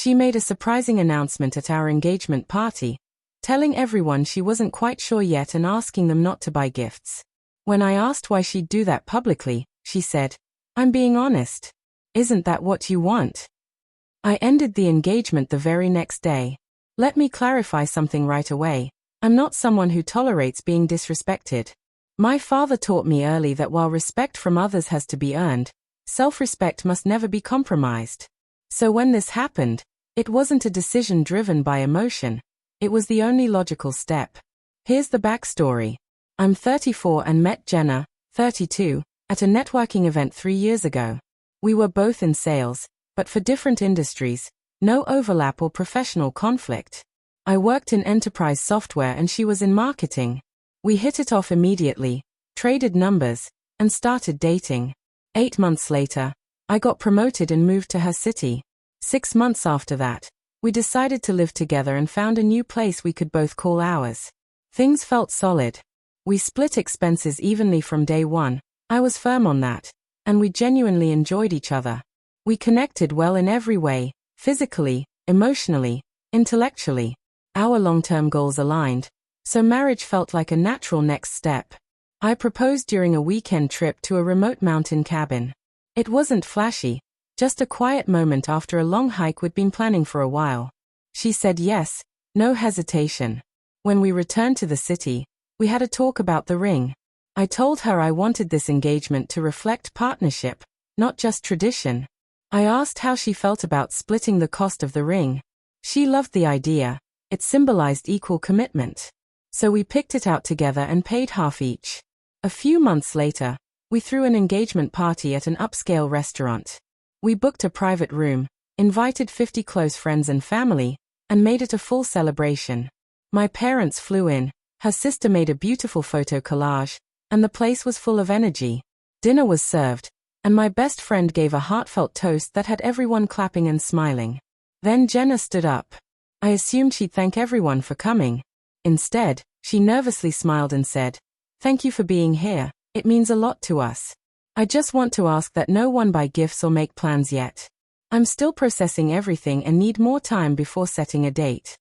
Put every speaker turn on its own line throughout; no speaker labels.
She made a surprising announcement at our engagement party, telling everyone she wasn't quite sure yet and asking them not to buy gifts. When I asked why she'd do that publicly, she said, "I'm being honest. Isn't that what you want?" I ended the engagement the very next day. Let me clarify something right away. I'm not someone who tolerates being disrespected. My father taught me early that while respect from others has to be earned, self-respect must never be compromised. So when this happened, it wasn't a decision driven by emotion. It was the only logical step. Here's the backstory. I'm 34 and met Jenna, 32, at a networking event 3 years ago. We were both in sales, but for different industries, no overlap or professional conflict. I worked in enterprise software and she was in marketing. We hit it off immediately, traded numbers, and started dating. 8 months later, I got promoted and moved to her city. 6 months after that, we decided to live together and found a new place we could both call ours. Things felt solid. We split expenses evenly from day one. I was firm on that, and we genuinely enjoyed each other. We connected well in every way, physically, emotionally, intellectually. Our long-term goals aligned, so marriage felt like a natural next step. I proposed during a weekend trip to a remote mountain cabin. It wasn't flashy, just a quiet moment after a long hike we'd been planning for a while. She said yes, no hesitation. When we returned to the city, we had a talk about the ring. I told her I wanted this engagement to reflect partnership, not just tradition. I asked how she felt about splitting the cost of the ring. She loved the idea. It symbolized equal commitment. So we picked it out together and paid half each. A few months later, we threw an engagement party at an upscale restaurant. We booked a private room, invited 50 close friends and family, and made it a full celebration. My parents flew in, her sister made a beautiful photo collage, and the place was full of energy. Dinner was served, and my best friend gave a heartfelt toast that had everyone clapping and smiling. Then Jenna stood up. I assumed she'd thank everyone for coming. Instead, she nervously smiled and said, "Thank you for being here. It means a lot to us. I just want to ask that no one buy gifts or make plans yet. I'm still processing everything and need more time before setting a date."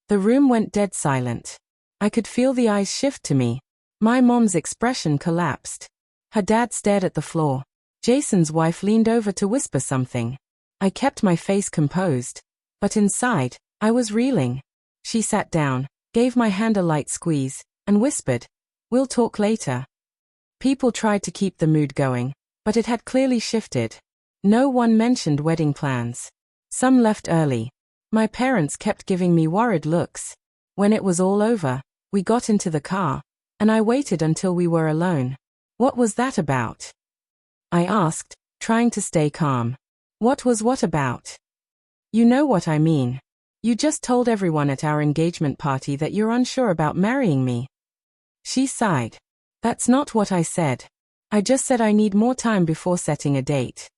The room went dead silent. I could feel the eyes shift to me. My mom's expression collapsed. Her dad stared at the floor. Jason's wife leaned over to whisper something. I kept my face composed, but inside, I was reeling. She sat down, gave my hand a light squeeze, and whispered, "We'll talk later." People tried to keep the mood going, but it had clearly shifted. No one mentioned wedding plans. Some left early. My parents kept giving me worried looks. When it was all over, we got into the car, and I waited until we were alone. "What was that about?" I asked, trying to stay calm. What about?" "You know what I mean. You just told everyone at our engagement party that you're unsure about marrying me." She sighed. "That's not what I said. I just said I need more time before setting a date."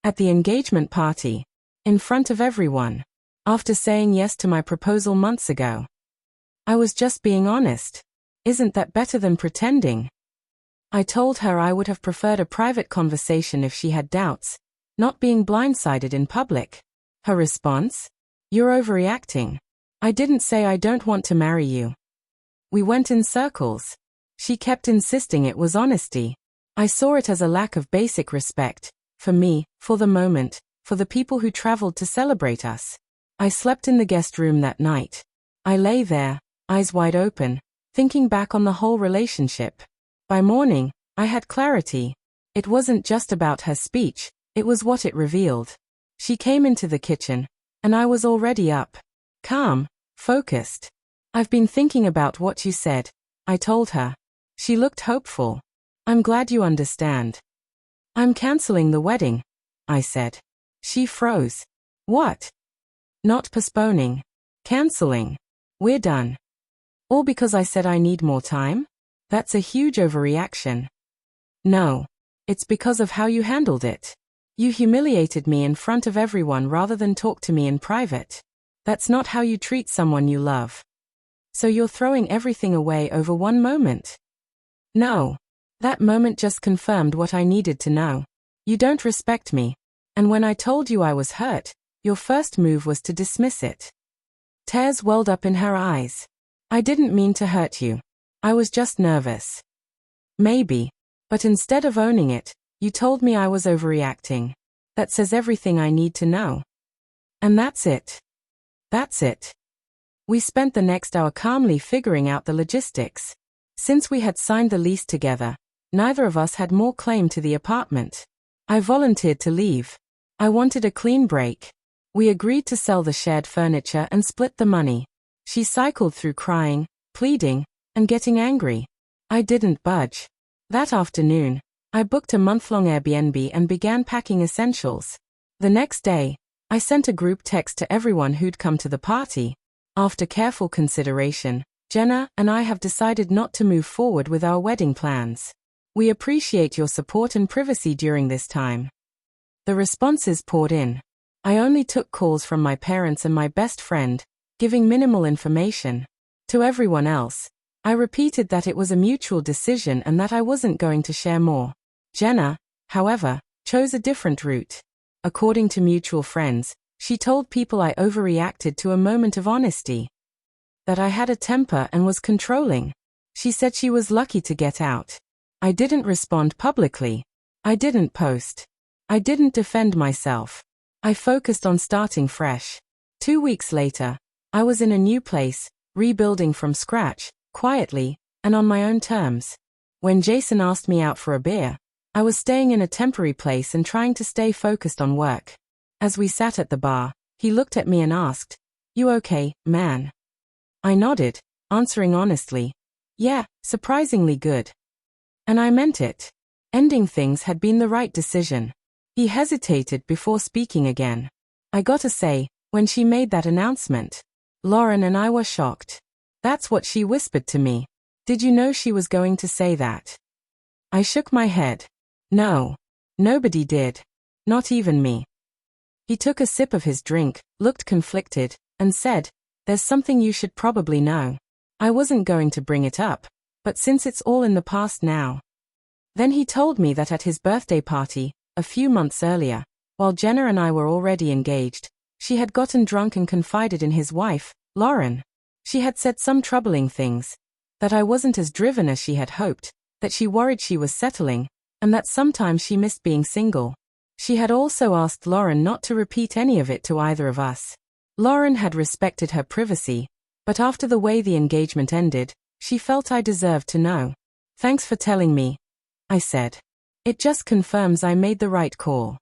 At the engagement party, in front of everyone, after saying yes to my proposal months ago. I was just being honest. Isn't that better than pretending? I told her I would have preferred a private conversation if she had doubts, not being blindsided in public. Her response? "You're overreacting. I didn't say I don't want to marry you." We went in circles. She kept insisting it was honesty. I saw it as a lack of basic respect, for me, for the moment, for the people who traveled to celebrate us. I slept in the guest room that night. I lay there, eyes wide open, thinking back on the whole relationship. By morning, I had clarity. It wasn't just about her speech, it was what it revealed. She came into the kitchen, and I was already up. Calm, focused. "I've been thinking about what you said," I told her. She looked hopeful. "I'm glad you understand." "I'm canceling the wedding," I said. She froze. "What?" "Not postponing. Canceling. We're done." "All because I said I need more time? That's a huge overreaction." "No. It's because of how you handled it. You humiliated me in front of everyone rather than talk to me in private. That's not how you treat someone you love. So you're throwing everything away over one moment?" "No. That moment just confirmed what I needed to know. You don't respect me. And when I told you I was hurt, Your first move was to dismiss it. Tears welled up in her eyes. I didn't mean to hurt you. I was just nervous. Maybe. But instead of owning it, you told me I was overreacting. That says everything I need to know. And that's it. That's it. We spent the next hour calmly figuring out the logistics. Since we had signed the lease together, neither of us had more claim to the apartment. I volunteered to leave. I wanted a clean break. We agreed to sell the shared furniture and split the money. She cycled through crying, pleading, and getting angry. I didn't budge. That afternoon, I booked a month-long Airbnb and began packing essentials. The next day, I sent a group text to everyone who'd come to the party. After careful consideration, Jenna and I have decided not to move forward with our wedding plans. We appreciate your support and privacy during this time. The responses poured in. I only took calls from my parents and my best friend, giving minimal information. To everyone else, I repeated that it was a mutual decision and that I wasn't going to share more. Jenna, however, chose a different route. According to mutual friends, she told people I overreacted to a moment of honesty. That I had a temper and was controlling. She said she was lucky to get out. I didn't respond publicly. I didn't post. I didn't defend myself. I focused on starting fresh. 2 weeks later, I was in a new place, rebuilding from scratch, quietly, and on my own terms. When Jason asked me out for a beer, I was staying in a temporary place and trying to stay focused on work. As we sat at the bar, he looked at me and asked, "You okay, man?" I nodded, answering honestly, "Yeah, surprisingly good." And I meant it. Ending things had been the right decision. He hesitated before speaking again. I gotta say, when she made that announcement, Lauren and I were shocked. That's what she whispered to me. "Did you know she was going to say that?" I shook my head. No. Nobody did. Not even me. He took a sip of his drink, looked conflicted, and said, "There's something you should probably know. I wasn't going to bring it up, but since it's all in the past now." Then he told me that at his birthday party, a few months earlier, while Jenna and I were already engaged, she had gotten drunk and confided in his wife, Lauren. She had said some troubling things. That I wasn't as driven as she had hoped, that she worried she was settling, and that sometimes she missed being single. She had also asked Lauren not to repeat any of it to either of us. Lauren had respected her privacy, but after the way the engagement ended, she felt I deserved to know. "Thanks for telling me," I said. "It just confirms I made the right call."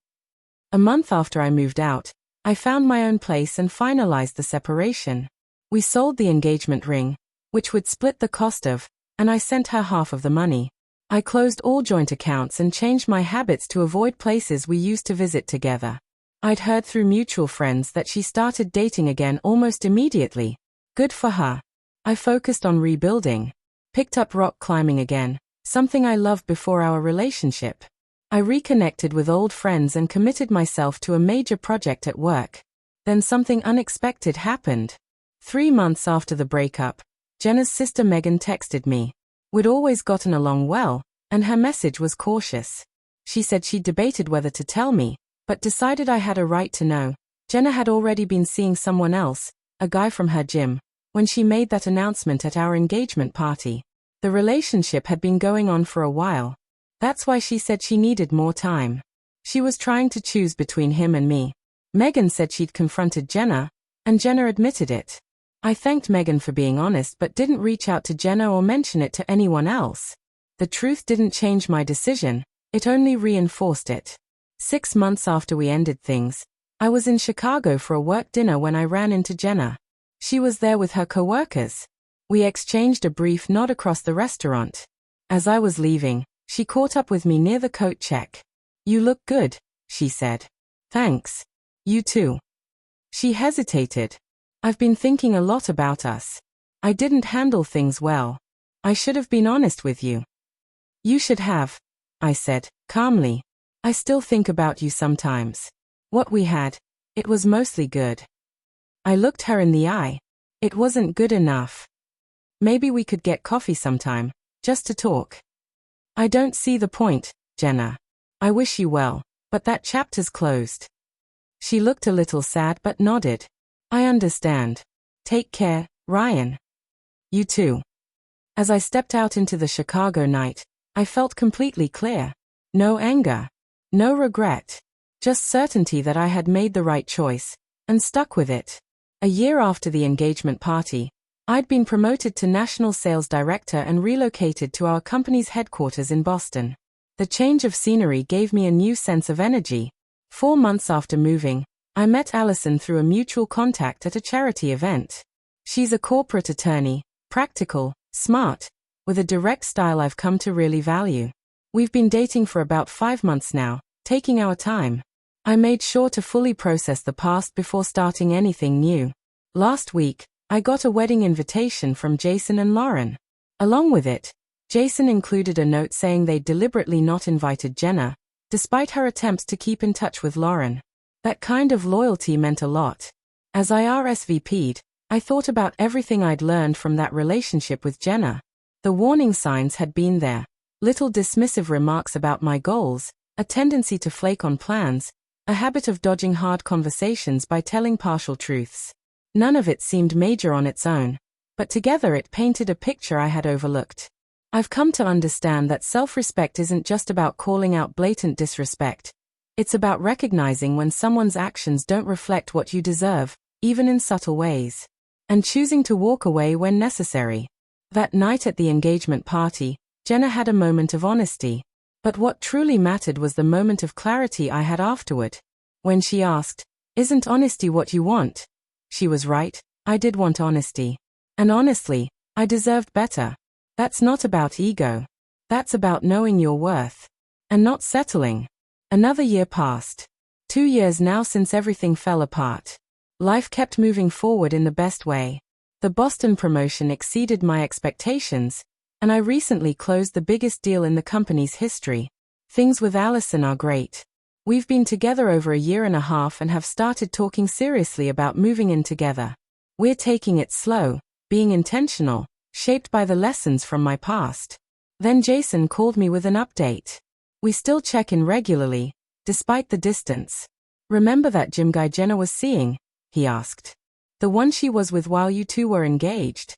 A month after I moved out, I found my own place and finalized the separation. We sold the engagement ring, which would split the cost of, and I sent her half of the money. I closed all joint accounts and changed my habits to avoid places we used to visit together. I'd heard through mutual friends that she started dating again almost immediately. Good for her. I focused on rebuilding. Picked up rock climbing again, something I loved before our relationship. I reconnected with old friends and committed myself to a major project at work. Then something unexpected happened. 3 months after the breakup, Jenna's sister Megan texted me. We'd always gotten along well, and her message was cautious. She said she'd debated whether to tell me, but decided I had a right to know. Jenna had already been seeing someone else, a guy from her gym, when she made that announcement at our engagement party. The relationship had been going on for a while. That's why she said she needed more time. She was trying to choose between him and me. Megan said she'd confronted Jenna, and Jenna admitted it. I thanked Megan for being honest but didn't reach out to Jenna or mention it to anyone else. The truth didn't change my decision, it only reinforced it. 6 months after we ended things, I was in Chicago for a work dinner when I ran into Jenna. She was there with her coworkers. We exchanged a brief nod across the restaurant. As I was leaving, she caught up with me near the coat check. "You look good," she said. "Thanks. You too." She hesitated. "I've been thinking a lot about us. I didn't handle things well. I should have been honest with you." "You should have," I said, calmly. "I still think about you sometimes. What we had, it was mostly good." I looked her in the eye. "It wasn't good enough. Maybe we could get coffee sometime, just to talk." "I don't see the point, Jenna. I wish you well, but that chapter's closed." She looked a little sad but nodded. I understand. Take care, Ryan. You too. As I stepped out into the Chicago night, I felt completely clear. No anger. No regret. Just certainty that I had made the right choice, and stuck with it. A year after the engagement party, I'd been promoted to National Sales Director and relocated to our company's headquarters in Boston. The change of scenery gave me a new sense of energy. 4 months after moving, I met Allison through a mutual contact at a charity event. She's a corporate attorney, practical, smart, with a direct style I've come to really value. We've been dating for about 5 months now, taking our time. I made sure to fully process the past before starting anything new. Last week, I got a wedding invitation from Jason and Lauren. Along with it, Jason included a note saying they'd deliberately not invited Jenna, despite her attempts to keep in touch with Lauren. That kind of loyalty meant a lot. As I RSVP'd, I thought about everything I'd learned from that relationship with Jenna. The warning signs had been there. Little dismissive remarks about my goals, a tendency to flake on plans, a habit of dodging hard conversations by telling partial truths. None of it seemed major on its own, but together it painted a picture I had overlooked. I've come to understand that self-respect isn't just about calling out blatant disrespect. It's about recognizing when someone's actions don't reflect what you deserve, even in subtle ways, and choosing to walk away when necessary. That night at the engagement party, Jenna had a moment of honesty. But what truly mattered was the moment of clarity I had afterward. When she asked, "Isn't honesty what you want?" She was right, I did want honesty. And honestly, I deserved better. That's not about ego. That's about knowing your worth. And not settling. Another year passed. 2 years now since everything fell apart. Life kept moving forward in the best way. The Boston promotion exceeded my expectations, and I recently closed the biggest deal in the company's history. Things with Allison are great. We've been together over a year and a half and have started talking seriously about moving in together. We're taking it slow, being intentional, shaped by the lessons from my past. Then Jason called me with an update. We still check in regularly, despite the distance. Remember that gym guy Jenna was seeing? He asked. The one she was with while you two were engaged?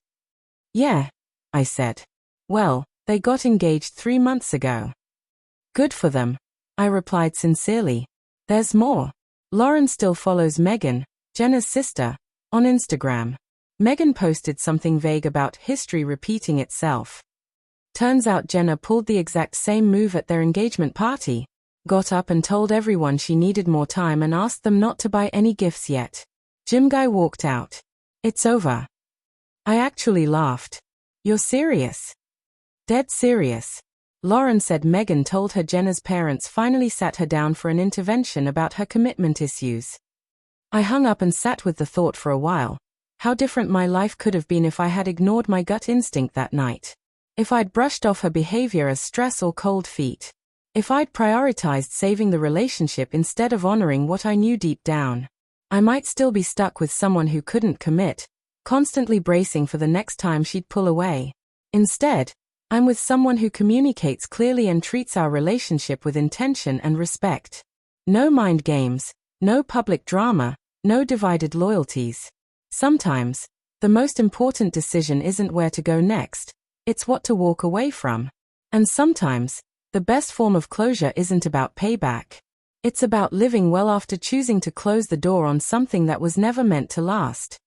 Yeah, I said. Well, they got engaged 3 months ago. Good for them, I replied sincerely. There's more. Lauren still follows Megan, Jenna's sister, on Instagram. Megan posted something vague about history repeating itself. Turns out Jenna pulled the exact same move at their engagement party. Got up and told everyone she needed more time and asked them not to buy any gifts yet. Gym guy walked out. It's over. I actually laughed. You're serious? Dead serious. Lauren said Megan told her Jenna's parents finally sat her down for an intervention about her commitment issues. I hung up and sat with the thought for a while. How different my life could have been if I had ignored my gut instinct that night. If I'd brushed off her behavior as stress or cold feet. If I'd prioritized saving the relationship instead of honoring what I knew deep down. I might still be stuck with someone who couldn't commit, constantly bracing for the next time she'd pull away. Instead, I'm with someone who communicates clearly and treats our relationship with intention and respect. No mind games, no public drama, no divided loyalties. Sometimes, the most important decision isn't where to go next, it's what to walk away from. And sometimes, the best form of closure isn't about payback. It's about living well after choosing to close the door on something that was never meant to last.